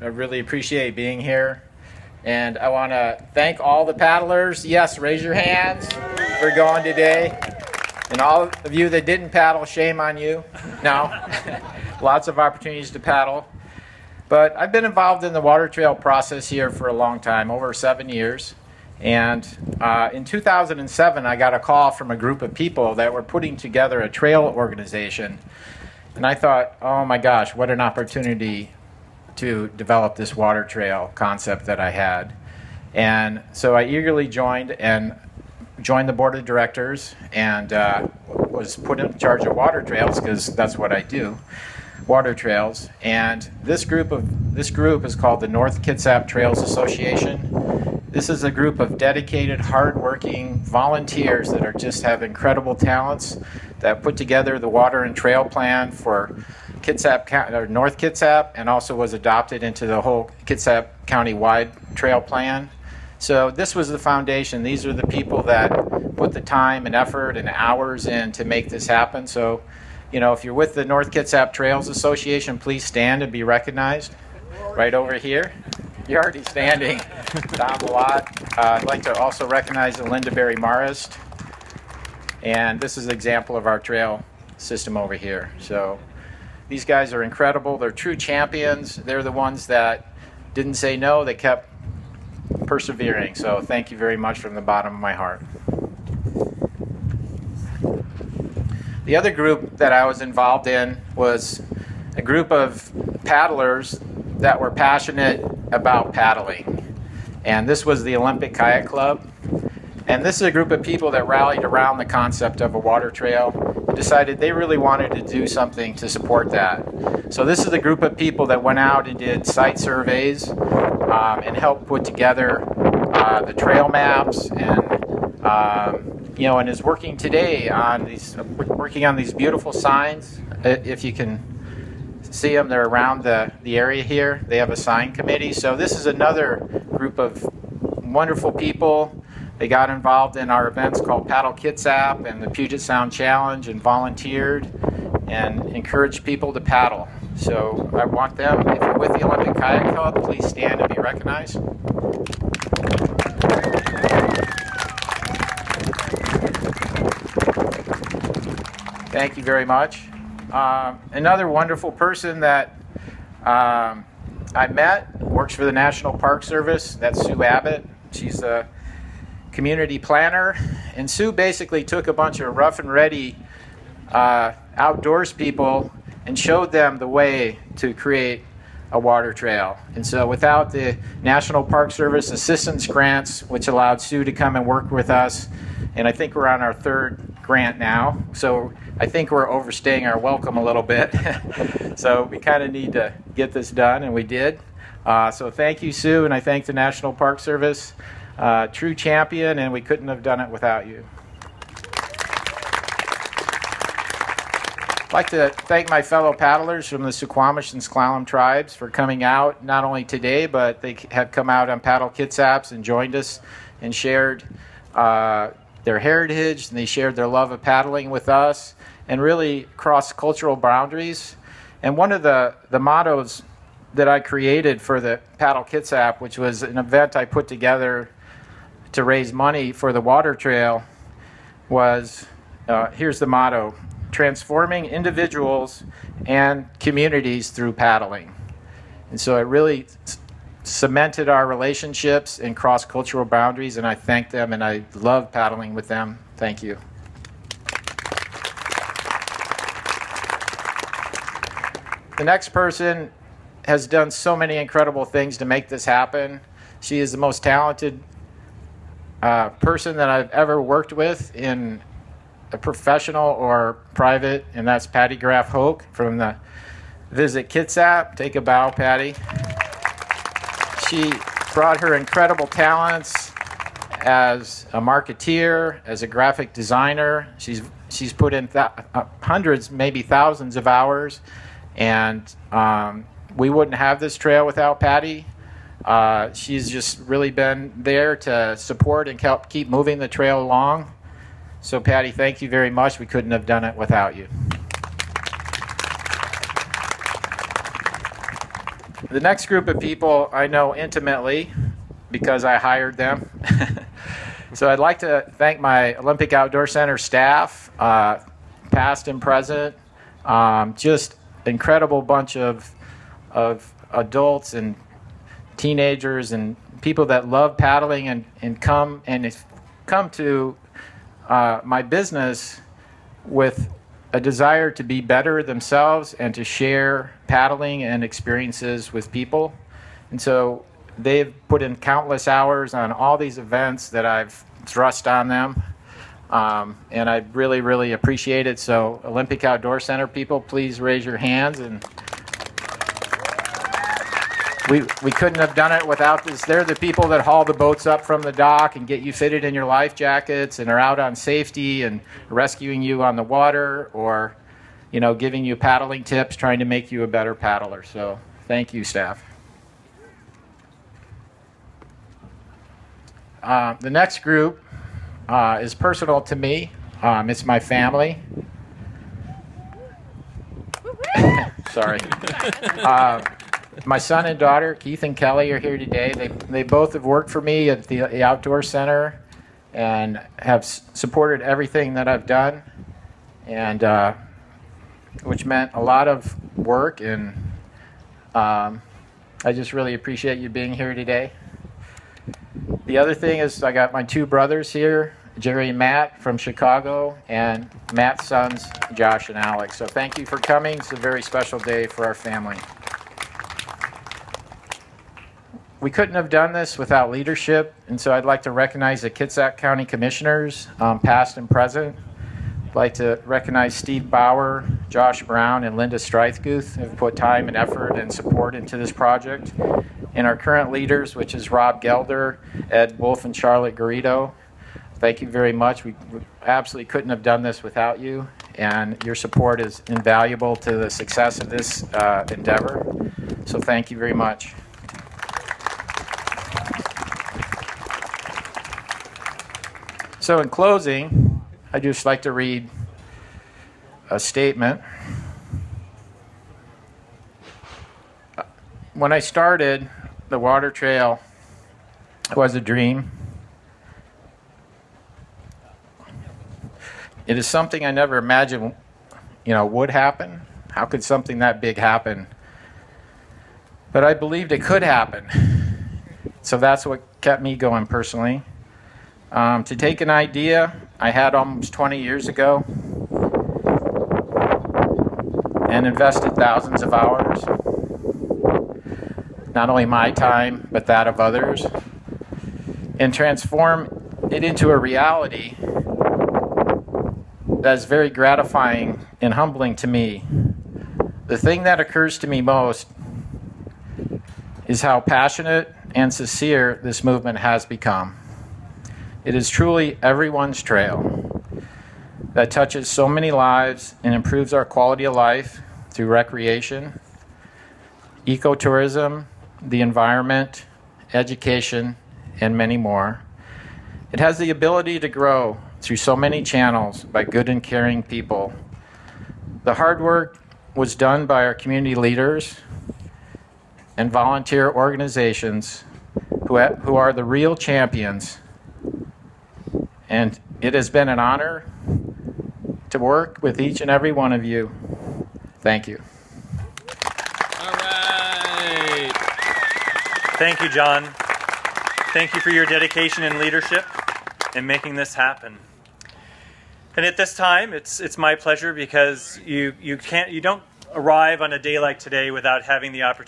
I really appreciate being here. And I want to thank all the paddlers. Yes, raise your hands for going today. And all of you that didn't paddle, shame on you. No, lots of opportunities to paddle. But I've been involved in the water trail process here for a long time, over 7 years. And in 2007, I got a call from a group of people that were putting together a trail organization. And I thought, oh my gosh, what an opportunity to develop this water trail concept that I had. And so I eagerly joined the board of directors and was put in charge of water trails, because that's what I do, water trails. And this group is called the North Kitsap Trails Association. This is a group of dedicated, hardworking volunteers that just have incredible talents that put together the water and trail plan for North Kitsap, and also was adopted into the whole Kitsap County-wide trail plan. So this was the foundation. These are the people that put the time and effort and hours in to make this happen. So, you know, if you're with the North Kitsap Trails Association, please stand and be recognized. Right over here. You're already standing. Tom Watt. I'd like to also recognize the Linda Berry Marist. And this is an example of our trail system over here. So these guys are incredible. They're true champions. They're the ones that didn't say no. They kept persevering. So thank you very much from the bottom of my heart. The other group that I was involved in was a group of paddlers that were passionate about paddling. And this was the Olympic Kayak Club. And this is a group of people that rallied around the concept of a water trail and decided they really wanted to do something to support that. So this is a group of people that went out and did site surveys and helped put together the trail maps, and and is working today on these beautiful signs. If you can see them, they're around the area here. They have a sign committee. So this is another group of wonderful people. They got involved in our events called Paddle Kitsap and the Puget Sound Challenge, and volunteered and encouraged people to paddle. So I want them, if you're with the Olympic Kayak Club, please stand and be recognized. Thank you very much. Another wonderful person that I met works for the National Park Service. That's Sue Abbott. She's a community planner. And Sue basically took a bunch of rough and ready outdoors people and showed them the way to create a water trail. And so without the National Park Service assistance grants, which allowed Sue to come and work with us, and I think we're on our third grant now, so I think we're overstaying our welcome a little bit. So we kind of need to get this done, and we did. So thank you, Sue, and I thank the National Park Service. True champion, and we couldn't have done it without you. I'd like to thank my fellow paddlers from the Suquamish and S'Klallam tribes for coming out, not only today, but they have come out on Paddle Kitsaps and joined us and shared their heritage, and they shared their love of paddling with us, and really cross-cultural boundaries. And one of the mottos that I created for the Paddle Kitsap, which was an event I put together to raise money for the water trail, was, here's the motto: transforming individuals and communities through paddling. And so it really cemented our relationships and cross-cultural boundaries, and I thank them, and I love paddling with them. Thank you. The next person has done so many incredible things to make this happen. She is the most talented person that I've ever worked with in a professional or private, and that's Patty Graff Hoke from the Visit Kitsap. Take a bow, Patty. She brought her incredible talents as a marketeer, as a graphic designer. She's put in hundreds, maybe thousands of hours, and we wouldn't have this trail without Patty. She's just really been there to support and help keep moving the trail along. So Patty, thank you very much. We couldn't have done it without you. The next group of people I know intimately because I hired them. So I'd like to thank my Olympic Outdoor Center staff, past and present, just incredible bunch of adults and teenagers and people that love paddling and come to my business with a desire to be better themselves and to share paddling and experiences with people. And so they've put in countless hours on all these events that I've thrust on them. And I really, really appreciate it. So Olympic Outdoor Center people, please raise your hands. And we couldn't have done it without this. They're the people that haul the boats up from the dock and get you fitted in your life jackets and are out on safety and rescuing you on the water, or, you know, giving you paddling tips, trying to make you a better paddler. So thank you, staff. The next group is personal to me. It's my family. Sorry. My son and daughter, Keith and Kelly, are here today. They both have worked for me at the Outdoor Center and have supported everything that I've done, and which meant a lot of work. And I just really appreciate you being here today. The other thing is I got my two brothers here, Jerry and Matt from Chicago, and Matt's sons, Josh and Alex. So thank you for coming. It's a very special day for our family. We couldn't have done this without leadership, and so I'd like to recognize the Kitsap County Commissioners, past and present. I'd like to recognize Steve Bauer, Josh Brown, and Linda Strythguth, who have put time and effort and support into this project. And our current leaders, which is Rob Gelder, Ed Wolf, and Charlotte Garrido. Thank you very much. We absolutely couldn't have done this without you, and your support is invaluable to the success of this endeavor. So thank you very much. So in closing, I'd just like to read a statement. When I started, the water trail was a dream. It is something I never imagined, would happen. How could something that big happen? But I believed it could happen. So that's what kept me going personally. To take an idea I had almost 20 years ago and invested thousands of hours, not only my time, but that of others, and transform it into a reality that is very gratifying and humbling to me. The thing that occurs to me most is how passionate and sincere this movement has become. It is truly everyone's trail that touches so many lives and improves our quality of life through recreation, ecotourism, the environment, education, and many more. It has the ability to grow through so many channels by good and caring people. The hard work was done by our community leaders and volunteer organizations who are the real champions. And it has been an honor to work with each and every one of you. Thank you. All right. Thank you, John. Thank you for your dedication and leadership in making this happen. And at this time, it's my pleasure, because you don't arrive on a day like today without having the opportunity